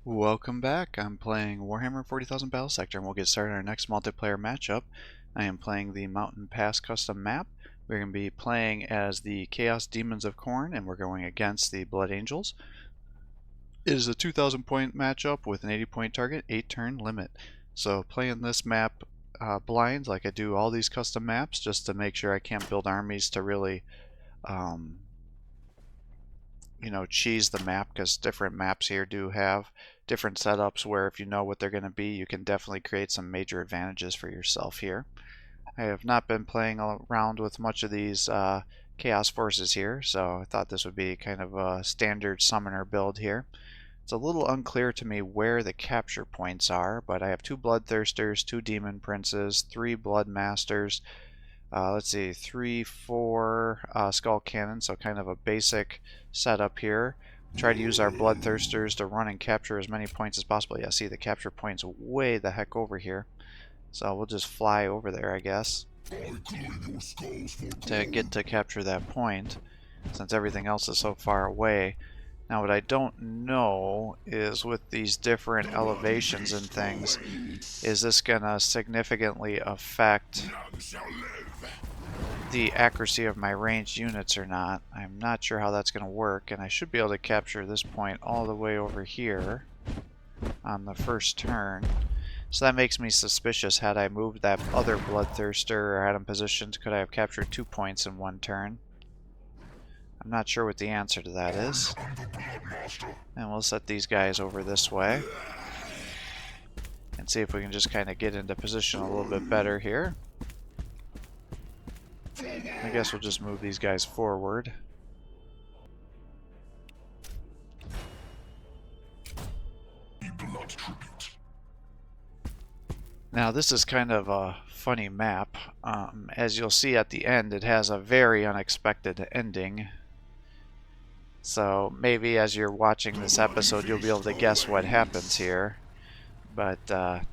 Welcome back. I'm playing Warhammer 40,000 Battlesector, and we'll get started on our next multiplayer matchup. I am playing the Mountain Pass custom map. We're going to be playing as the Chaos Demons of Khorne, and we're going against the Blood Angels. It is a 2,000 point matchup with an 80 point target, 8 turn limit. So playing this map blind, like I do all these custom maps, just to make sure I can't build armies to really cheese the map, because different maps here do have different setups where if you know what they're going to be, you can definitely create some major advantages for yourself here. I have not been playing around with much of these chaos forces here, so I thought this would be kind of a standard summoner build here. It's a little unclear to me where the capture points are, but I have 2 Bloodthirsters, 2 Demon Princes, 3 Blood Masters, let's see, 3, 4 Skull Cannons, so kind of a basic setup here. Try to use our Bloodthirsters to run and capture as many points as possible. Yeah, see, the capture point's way the heck over here. So we'll just fly over there, I guess, to get to capture that point, since everything else is so far away. Now what I don't know is, with these different elevations and things, is this gonna significantly affect the accuracy of my ranged units or not. I'm not sure how that's going to work, and I should be able to capture this point all the way over here on the first turn. So that makes me suspicious. Had I moved that other Bloodthirster or had him positioned, could I have captured 2 points in 1 turn? I'm not sure what the answer to that is. And we'll set these guys over this way and see if we can just kind of get into position a little bit better here. I guess we'll just move these guys forward. Now this is kind of a funny map. As you'll see at the end, it has a very unexpected ending. So maybe as you're watching this episode, you'll be able to guess what happens here. But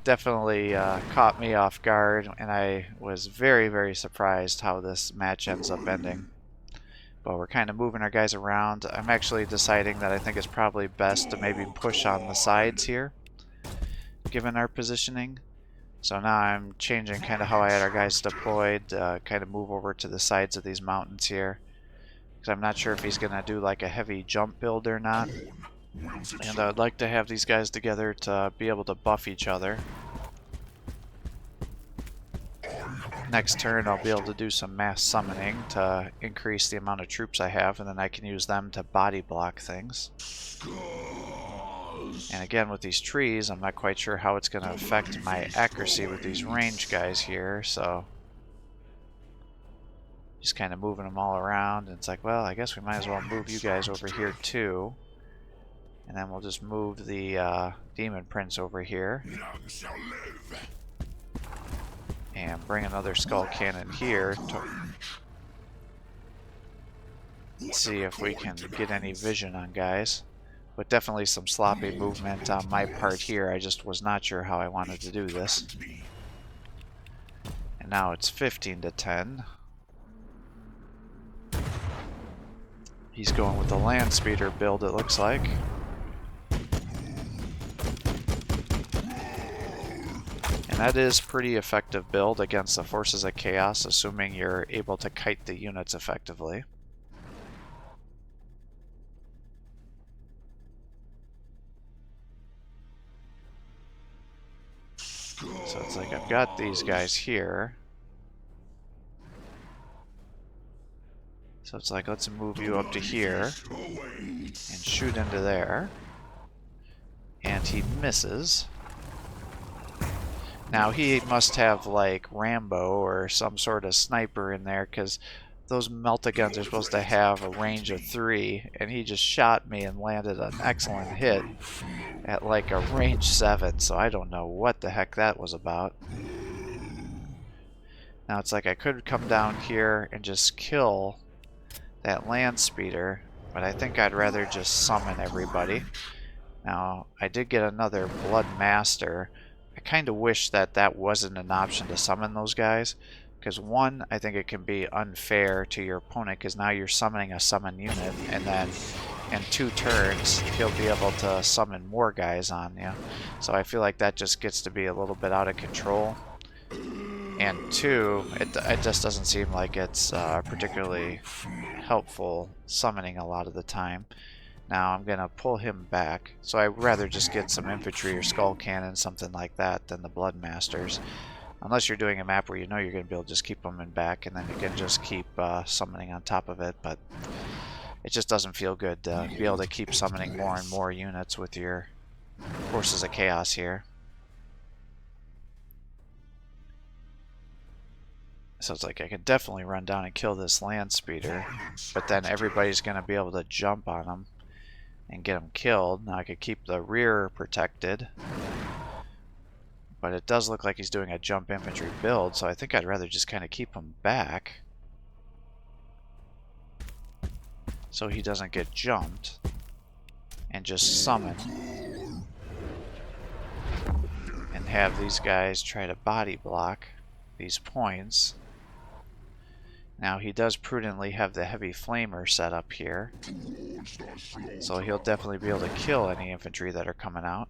definitely caught me off guard, and I was very, very surprised how this match ends up ending. But we're kind of moving our guys around. I'm actually deciding that I think it's probably best to maybe push on the sides here, given our positioning. So now I'm changing kind of how I had our guys deployed, kind of move over to the sides of these mountains here, because I'm not sure if he's going to do like a heavy jump build or not. And I'd like to have these guys together to be able to buff each other. Next turn I'll be able to do some mass summoning to increase the amount of troops I have, and then I can use them to body block things. And again, with these trees, I'm not quite sure how it's going to affect my accuracy with these range guys here, so just kind of moving them all around. And it's like, well, I guess we might as well move you guys over here too. And then we'll just move the Demon Prince over here. And bring another Skull Cannon here to see if we can get any vision on guys. But definitely some sloppy movement on my part here. I just was not sure how I wanted to do this. And now it's 15 to 10. He's going with the land speeder build, it looks like. That is pretty effective build against the forces of chaos, assuming you're able to kite the units effectively. So it's like I've got these guys here. So it's like, let's move you up to here and shoot into there. And he misses. Now he must have like Rambo or some sort of sniper in there, because those melta-guns are supposed to have a range of 3, and he just shot me and landed an excellent hit at like a range 7, so I don't know what the heck that was about. Now it's like I could come down here and just kill that land speeder, but I think I'd rather just summon everybody. Now I did get another Blood Master. I kind of wish that that wasn't an option to summon those guys, because one, I think it can be unfair to your opponent, because now you're summoning a summon unit, and then in 2 turns, he'll be able to summon more guys on you. So I feel like that just gets to be a little bit out of control. And 2, it just doesn't seem like it's particularly helpful summoning a lot of the time. Now I'm going to pull him back. So I'd rather just get some infantry or skull cannon, something like that, than the Blood Masters. Unless you're doing a map where you know you're going to be able to just keep them in back, and then you can just keep summoning on top of it. But it just doesn't feel good to be able to keep summoning more and more units with your Forces of Chaos here. So it's like I can definitely run down and kill this land speeder, but then everybody's going to be able to jump on him and get him killed. Now I could keep the rear protected, but it does look like he's doing a jump infantry build, so I think I'd rather just kind of keep him back so he doesn't get jumped, and just summon and have these guys try to body block these points. Now he does prudently have the heavy flamer set up here, so he'll definitely be able to kill any infantry that are coming out.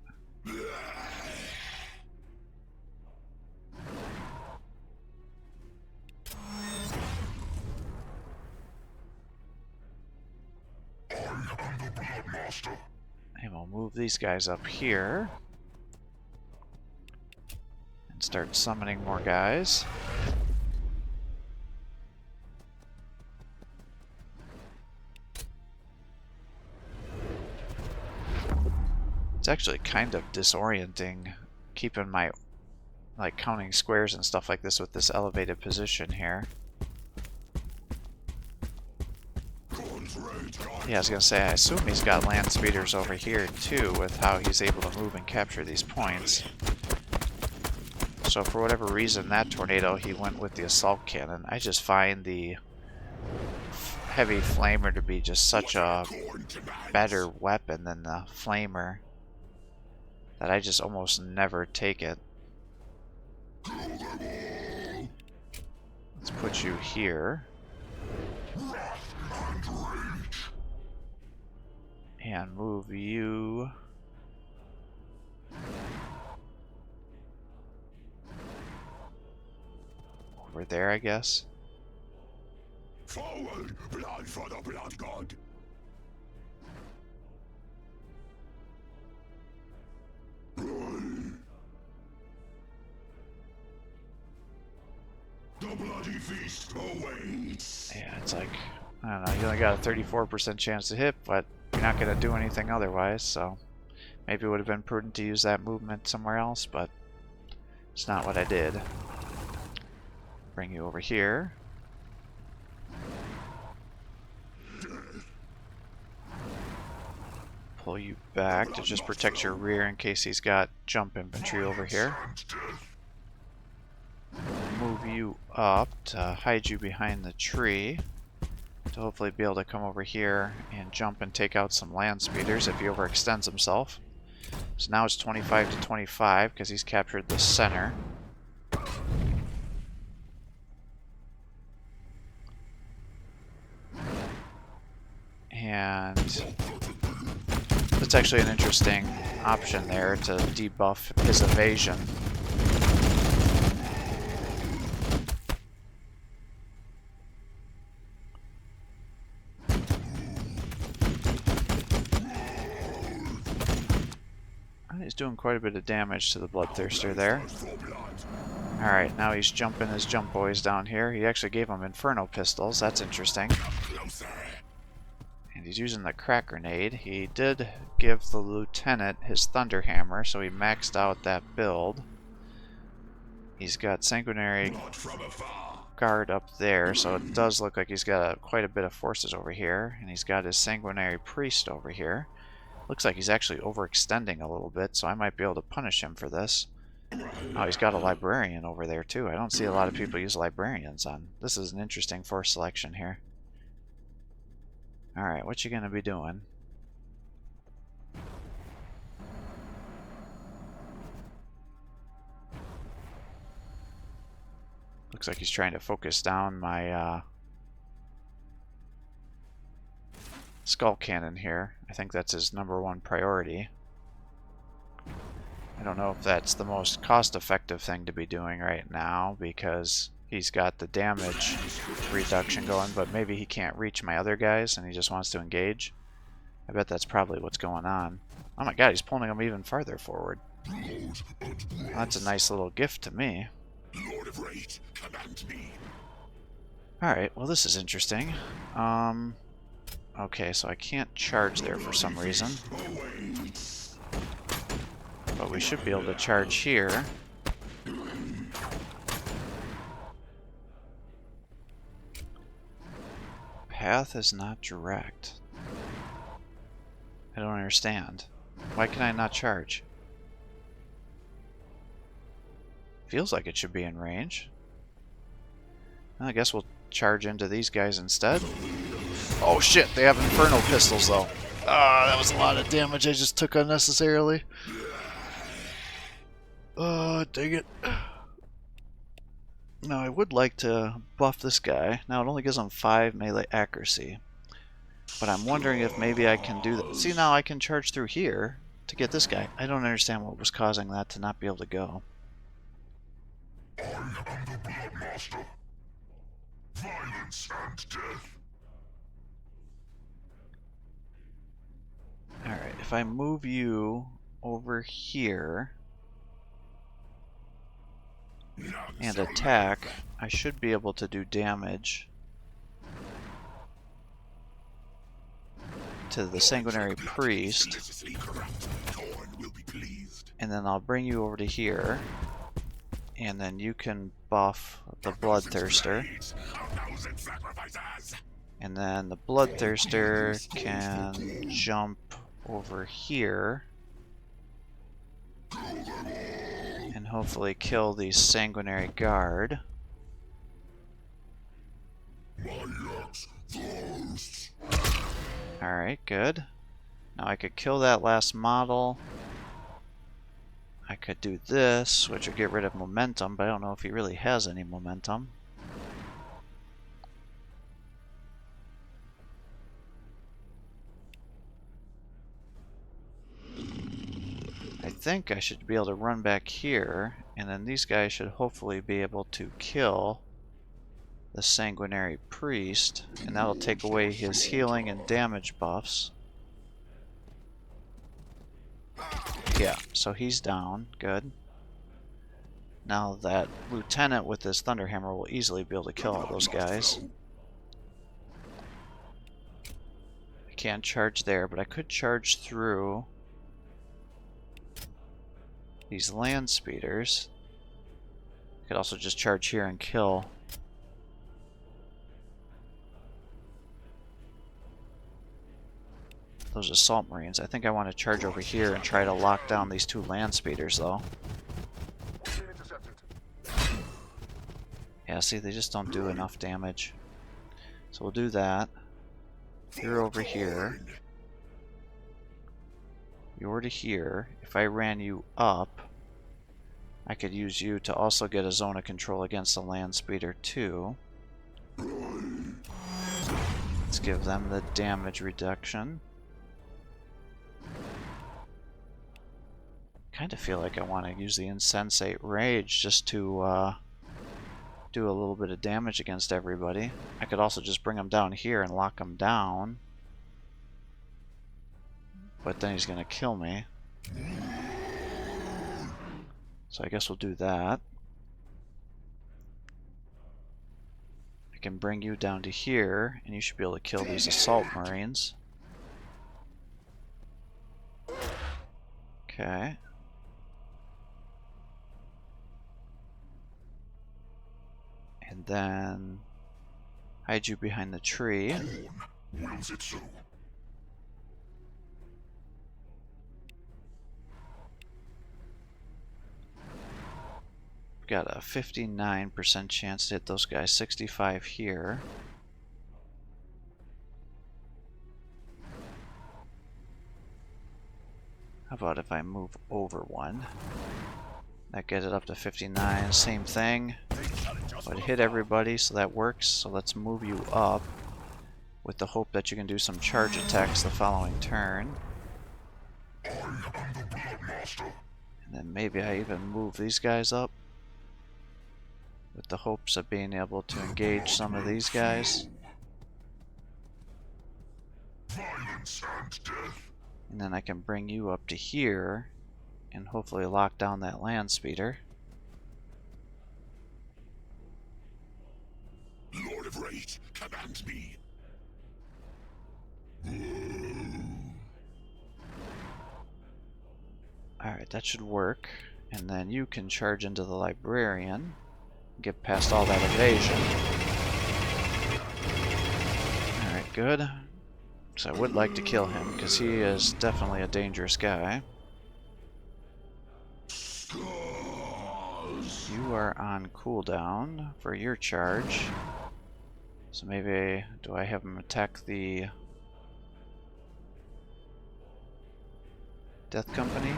And we'll move these guys up here and start summoning more guys. It's actually kind of disorienting keeping my, like, counting squares and stuff like this with this elevated position here. Yeah, I was gonna say, I assume he's got land speeders over here too, with how he's able to move and capture these points. So for whatever reason, that tornado, he went with the assault cannon. I just find the heavy flamer to be just such a better weapon than the flamer that I just almost never take it. Let's put you here. And move you over there, I guess. Forward, blood for the blood god. The bloody feast awaits. Yeah, it's like, I don't know, you only got a 34% chance to hit, but you're not going to do anything otherwise, so maybe it would have been prudent to use that movement somewhere else, but it's not what I did. Bring you over here. Pull you back to just protect your rear in case he's got jump infantry over here. Move you up to hide you behind the tree to hopefully be able to come over here and jump and take out some land speeders if he overextends himself. So now it's 25 to 25 because he's captured the center. And it's actually an interesting option there to debuff his evasion. He's doing quite a bit of damage to the Bloodthirster there. Alright, now he's jumping his jump boys down here. He actually gave them Inferno pistols. That's interesting. And he's using the crack grenade. He did give the lieutenant his thunder hammer, so he maxed out that build. He's got sanguinary guard up there, so it does look like he's got quite a bit of forces over here. And he's got his sanguinary priest over here. Looks like he's actually overextending a little bit, so I might be able to punish him for this. Oh, he's got a librarian over there too. I don't see a lot of people use librarians on. This is an interesting force selection here. Alright, what you gonna be doing? Looks like he's trying to focus down my skull cannon here. I think that's his #1 priority. I don't know if that's the most cost-effective thing to be doing right now because he's got the damage reduction going, but maybe he can't reach my other guys and he just wants to engage. I bet that's probably what's going on. Oh my god, he's pulling them even farther forward. That's a nice little gift to me. Lord of Rage, command me. Alright, well this is interesting. Okay, so I can't charge there for some reason. But we should be able to charge here. Path is not direct. I don't understand. Why can I not charge? Feels like it should be in range. I guess we'll charge into these guys instead. Oh shit, they have infernal pistols though. Ah, that was a lot of damage I just took unnecessarily. Oh, dang it. Now, I would like to buff this guy. Now, it only gives him 5 melee accuracy. But I'm wondering if maybe I can do that. See, now I can charge through here to get this guy. I don't understand what was causing that to not be able to go. I am the Blood Master. Violence and death. Alright, if I move you over here and attack, I should be able to do damage to the Sanguinary Priest. And then I'll bring you over to here. And then you can buff the Bloodthirster. And then the Bloodthirster can jump over here. And hopefully kill the Sanguinary Guard. Alright, good. Now I could kill that last model. I could do this, which would get rid of momentum, but I don't know if he really has any momentum. I think I should be able to run back here, and then these guys should hopefully be able to kill the Sanguinary Priest, and that'll take away his healing and damage buffs. Yeah, so he's down. Good. Now that Lieutenant with his Thunderhammer will easily be able to kill all those guys. I can't charge there, but I could charge through these land speeders. I could also just charge here and kill those Assault Marines. I think I want to charge over here and try to lock down these 2 land speeders though. Yeah, see, they just don't do enough damage. So we'll do that. You're over here. You're to here. If I ran you up, I could use you to also get a zone of control against the land speeder too. Let's give them the damage reduction. Kind of feel like I want to use the Insensate Rage just to do a little bit of damage against everybody. I could also just bring him down here and lock him down. But then he's going to kill me. So I guess we'll do that. I can bring you down to here, and you should be able to kill these Assault Marines. Okay. And then hide you behind the tree. Wills it so. Got a 59% chance to hit those guys, 65 here. How about if I move over one? That gets it up to 59, same thing. But hit everybody, so that works. So let's move you up. with the hope that you can do some charge attacks the following turn. I am the Blood Master. And then maybe I even move these guys up with the hopes of being able to engage some of these guys. Violence and death. And then I can bring you up to here and hopefully lock down that land speeder. Lord of Rage, command me. Alright, that should work. And then you can charge into the librarian. Get past all that evasion. Alright, good. So I would like to kill him, because he is definitely a dangerous guy. You are on cooldown for your charge. So maybe, do I have him attack the Death Company?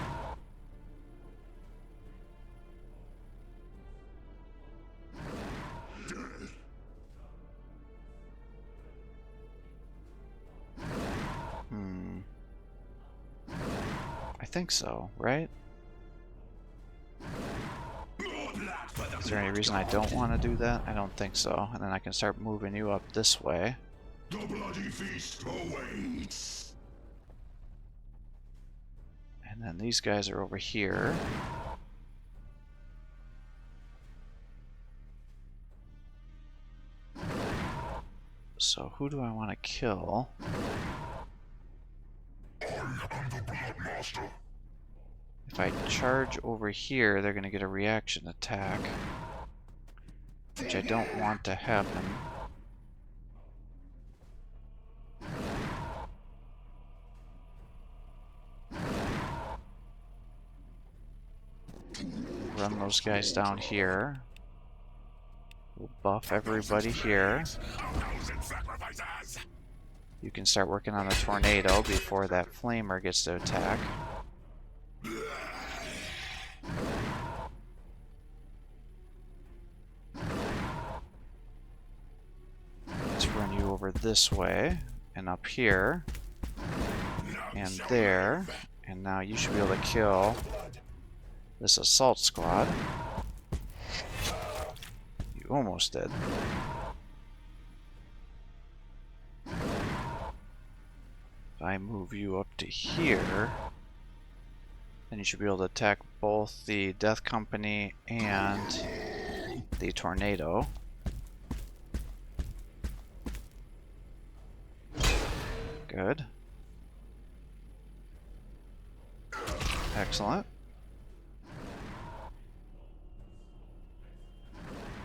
I think so, right? Is there any reason I don't want to do that? I don't think so. And then I can start moving you up this way. The bloody feast awaits. And then these guys are over here. So who do I want to kill? I am the Blood Master. If I charge over here, they're going to get a reaction attack, which I don't want to happen. Run those guys down here. We'll buff everybody here. You can start working on the tornado before that flamer gets to attack. Let's run you over this way and up here and there, and now you should be able to kill this assault squad. You almost did. If I move you up to here, then you should be able to attack both the Death Company and the tornado. Good. Excellent.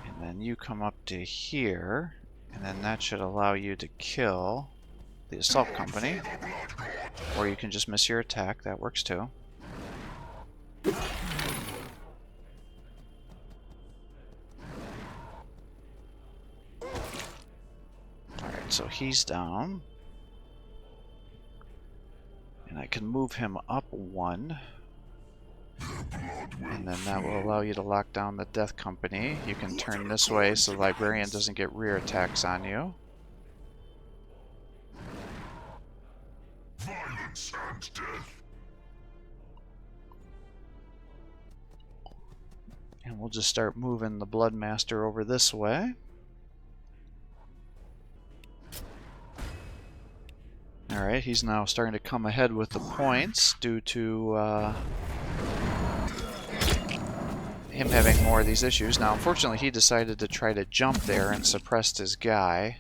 And then you come up to here, and then that should allow you to kill the assault company. Or you can just miss your attack, that works too. Alright, so he's down. And I can move him up one. And then that will allow you to lock down the Death Company. You can turn this way so the Librarian doesn't get rear attacks on you. Violence and death. And we'll just start moving the Bloodmaster over this way. Alright, he's now starting to come ahead with the points due to him having more of these issues. Now, unfortunately, he decided to try to jump there and suppressed his guy.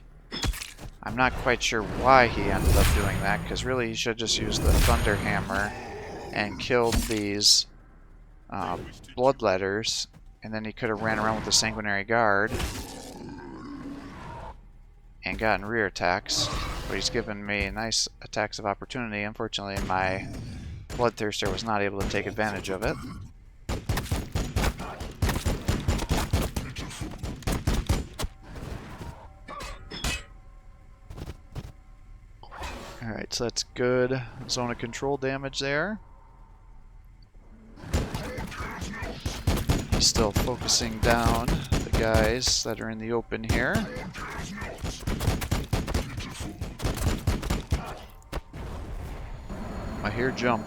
I'm not quite sure why he ended up doing that, because really he should just use the Thunder Hammer and killed these Bloodletters, and then he could have ran around with the Sanguinary Guard and gotten rear attacks. But he's given me nice attacks of opportunity. Unfortunately, my Bloodthirster was not able to take advantage of it. Alright, so that's good zone of control damage there. He's still focusing down the guys that are in the open here. hear jump.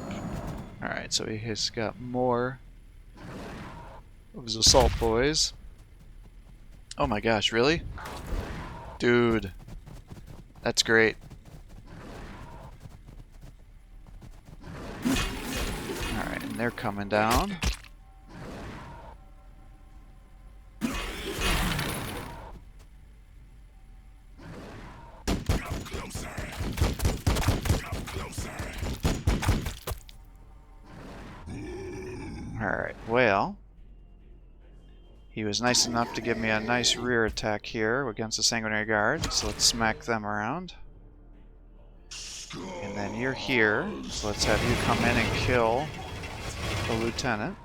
Alright, so he has got more of his assault boys. Oh my gosh, really? Dude. That's great. Alright, and they're coming down. Alright, well, he was nice enough to give me a nice rear attack here against the Sanguinary Guard, so let's smack them around. And then you're here, so let's have you come in and kill the lieutenant.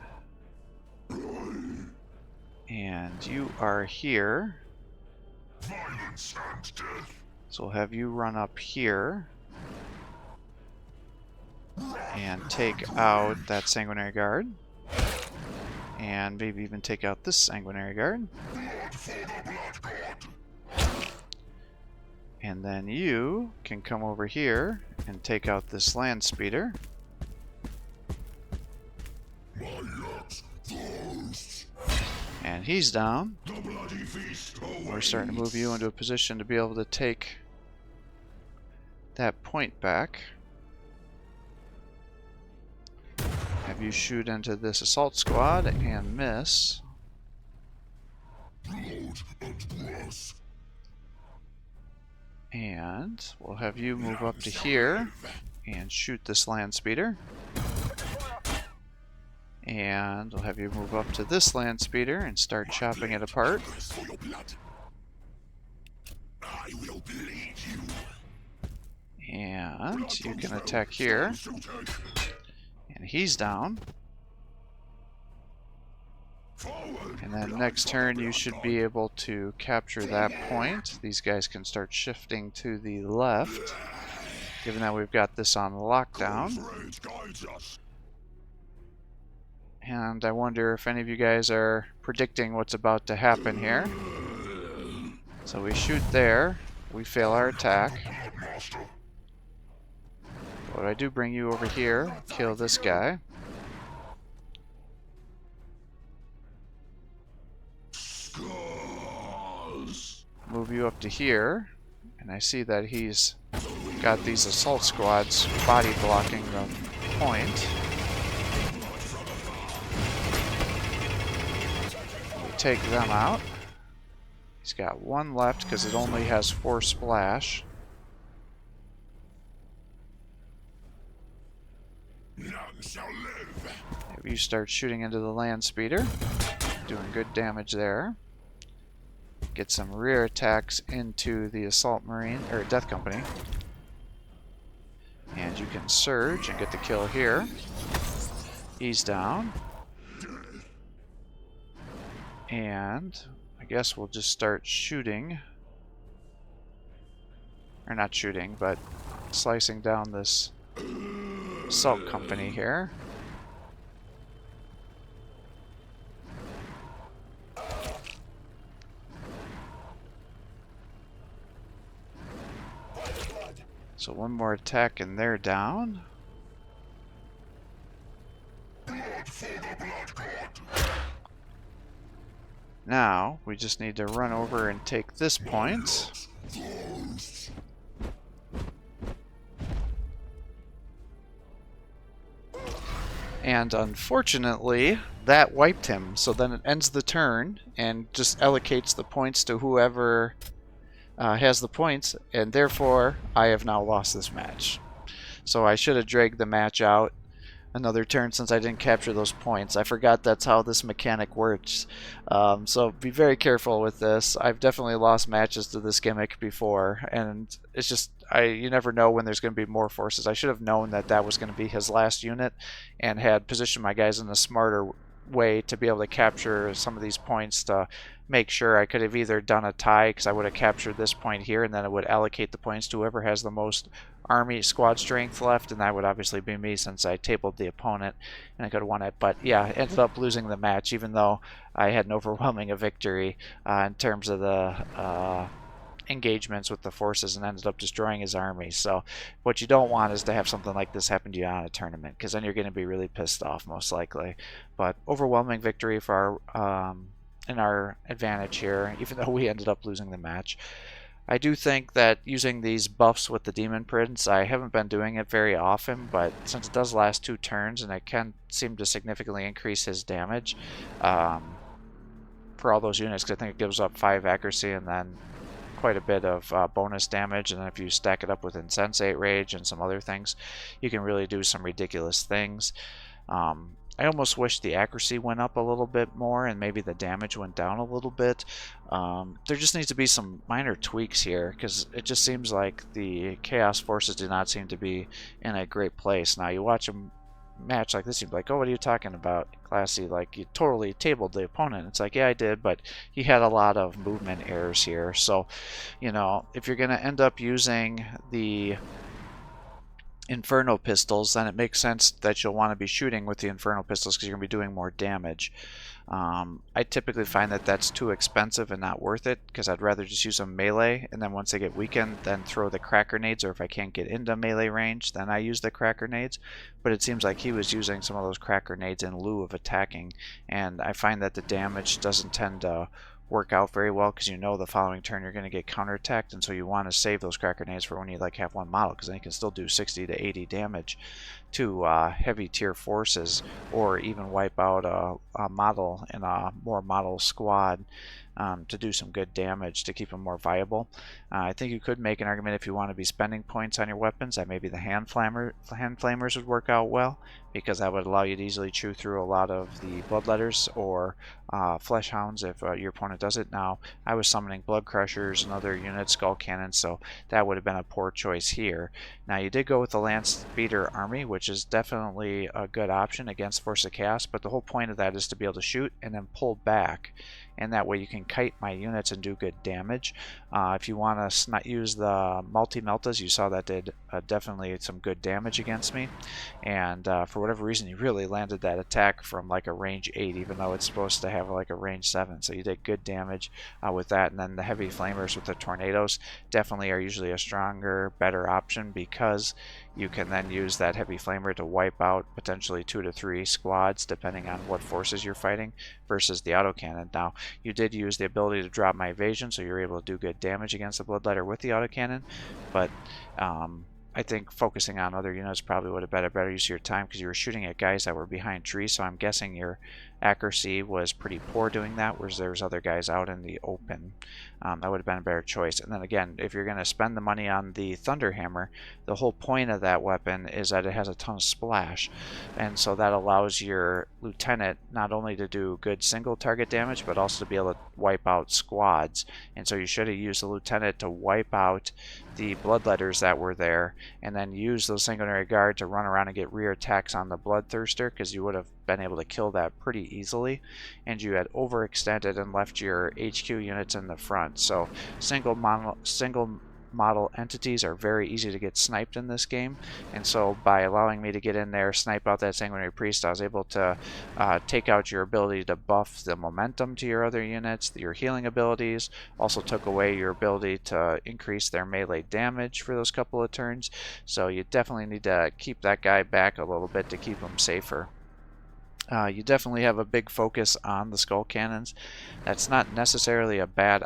And you are here, so we'll have you run up here and take out that Sanguinary Guard. And maybe even take out this Sanguinary Guard. And then you can come over here and take out this land speeder. And he's down. We're starting to move you into a position to be able to take that point back. Have you shoot into this assault squad and miss. And we'll have you move up to here and shoot this land speeder. And we'll have you move up to this land speeder and start chopping it apart. And you can attack here. And he's down. And then next turn you should be able to capture that point. These guys can start shifting to the left, given that we've got this on lockdown. And I wonder if any of you guys are predicting what's about to happen here. So we shoot there, we fail our attack. But I do bring you over here, kill this guy. Move you up to here, and I see that he's got these assault squads body blocking the point. We take them out. He's got one left because it only has 4 splash. You start shooting into the land speeder, doing good damage there. Get some rear attacks into the assault marine or death company, and you can surge and get the kill here. He's down, and I guess we'll just start shooting, or not shooting, but slicing down this assault company here. So one more attack and they're down. Now we just need to run over and take this point. And unfortunately, that wiped him. So then it ends the turn and just allocates the points to whoever has the points, and therefore I have now lost this match. So I should have dragged the match out another turn since I didn't capture those points. I forgot that's how this mechanic works. So be very careful with this. I've definitely lost matches to this gimmick before, and it's just you never know when there's going to be more forces. I should have known that that was going to be his last unit and had positioned my guys in a smarter way to be able to capture some of these points to make sure. I could have either done a tie, because I would have captured this point here, and then it would allocate the points to whoever has the most army squad strength left, and that would obviously be me since I tabled the opponent, and I could have won it. But yeah, ended up losing the match, even though I had an overwhelming victory in terms of the engagements with the forces and ended up destroying his army. So what you don't want is to have something like this happen to you on a tournament, because then you're going to be really pissed off most likely. But overwhelming victory for our in our advantage here, even though we ended up losing the match. I do think that using these buffs with the Demon Prince, I haven't been doing it very often, but since it does last 2 turns and it can seem to significantly increase his damage for all those units, because I think it gives up 5 accuracy and then quite a bit of bonus damage, and then if you stack it up with Insensate Rage and some other things, you can really do some ridiculous things. I almost wish the accuracy went up a little bit more and maybe the damage went down a little bit. There just needs to be some minor tweaks here, because it just seems like the Chaos Forces do not seem to be in a great place. Now you watch them match like this, you'd be like, oh, what are you talking about, Classy? Like, you totally tabled the opponent. It's like, yeah, I did, but he had a lot of movement errors here. So, you know, if you're going to end up using the Inferno pistols, then it makes sense that you'll want to be shooting with the Inferno pistols because you're going to be doing more damage. I typically find that that's too expensive and not worth it, because I'd rather just use them melee, and then once they get weakened, then throw the crack grenades, or if I can't get into melee range, then I use the crack grenades. But it seems like he was using some of those crack grenades in lieu of attacking, and I find that the damage doesn't tend to work out very well, because you know the following turn you're going to get counterattacked, and so you want to save those crack grenades for when you like have one model, because then you can still do 60 to 80 damage to heavy tier forces, or even wipe out a model in a more model squad to do some good damage to keep them more viable. I think you could make an argument, if you want to be spending points on your weapons, that maybe the hand flamers would work out well, because that would allow you to easily chew through a lot of the bloodletters or flesh hounds if your opponent does it. Now, I was summoning blood crushers and other units, skull cannons, so that would have been a poor choice here. Now, you did go with the lance speeder army, which is definitely a good option against Force of Chaos, but the whole point of that is to be able to shoot and then pull back, and that way you can kite my units and do good damage. If you want to not use the multi-meltas, you saw that did definitely some good damage against me, and for whatever reason you really landed that attack from like a range 8, even though it's supposed to have like a range 7, so you did good damage with that. And then the heavy flamers with the tornadoes definitely are usually a stronger, better option, because you can then use that heavy flamer to wipe out potentially 2 to 3 squads depending on what forces you're fighting, versus the autocannon. Now, you did use the ability to drop my evasion, so you're able to do good damage against the bloodletter with the autocannon, but I think focusing on other units probably would have been a better use of your time, because you were shooting at guys that were behind trees, so I'm guessing your accuracy was pretty poor doing that, whereas there's other guys out in the open. That would have been a better choice. And then again, if you're going to spend the money on the Thunderhammer, the whole point of that weapon is that it has a ton of splash, and so that allows your lieutenant not only to do good single target damage, but also to be able to wipe out squads. And so you should have used the lieutenant to wipe out the bloodletters that were there, and then use those sanguinary guard to run around and get rear attacks on the bloodthirster, because you would have been able to kill that pretty easily, and you had overextended and left your HQ units in the front. So single model entities are very easy to get sniped in this game, and so by allowing me to get in there, snipe out that sanguinary priest, I was able to take out your ability to buff the momentum to your other units, your healing abilities, also took away your ability to increase their melee damage for those couple of turns. So you definitely need to keep that guy back a little bit to keep him safer. You definitely have a big focus on the skull cannons. That's not necessarily a bad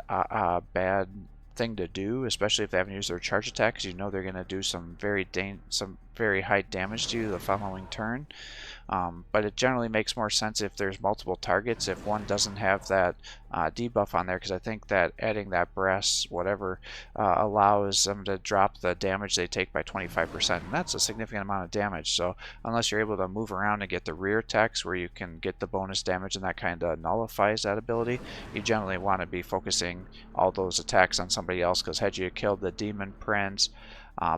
thing to do, especially if they haven't used their charge attack, because you know they're going to do some very high damage to you the following turn. But it generally makes more sense if there's multiple targets, if one doesn't have that debuff on there, because I think that adding that brass whatever allows them to drop the damage they take by 25%, and that's a significant amount of damage. So unless you're able to move around and get the rear attacks where you can get the bonus damage, and that kind of nullifies that ability, you generally want to be focusing all those attacks on somebody else, because had you killed the Demon Prince,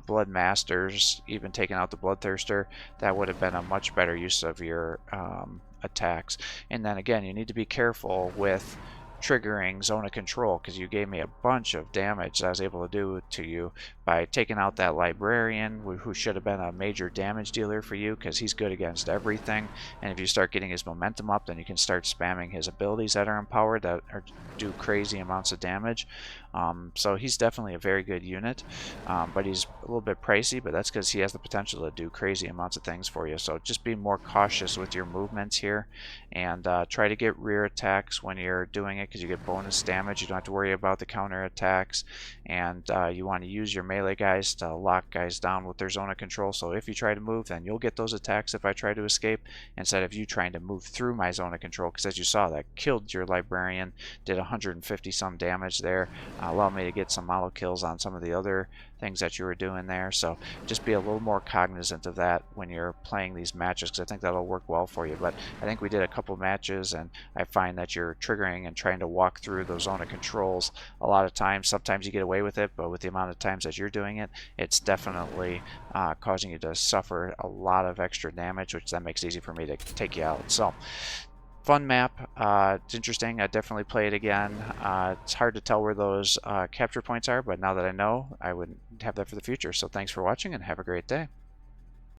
Blood Masters, even taking out the Bloodthirster, that would have been a much better use of your attacks. And then again, you need to be careful with triggering Zone of Control, because you gave me a bunch of damage that I was able to do to you by taking out that librarian who should have been a major damage dealer for you because he's good against everything. And if you start getting his momentum up, then you can start spamming his abilities that are empowered that do crazy amounts of damage. So he's definitely a very good unit, but he's a little bit pricey, but that's because he has the potential to do crazy amounts of things for you. So just be more cautious with your movements here, and try to get rear attacks when you're doing it because you get bonus damage. You don't have to worry about the counter attacks, and you want to use your melee guys to lock guys down with their zone of control. So if you try to move, then you'll get those attacks if I try to escape, instead of you trying to move through my zone of control, because as you saw, that killed your librarian, did 150 some damage there, allowed me to get some model kills on some of the other things that you were doing there. So just be a little more cognizant of that when you're playing these matches, because I think that'll work well for you. But I think we did a couple matches, and I find that you're triggering and trying to walk through those zone of controls a lot of times. Sometimes you get away with it, but with the amount of times that you're doing it, it's definitely causing you to suffer a lot of extra damage, which then makes it easy for me to take you out. So fun map. It's interesting. I definitely play it again. It's hard to tell where those capture points are, but now that I know, I would have that for the future. So thanks for watching, and have a great day.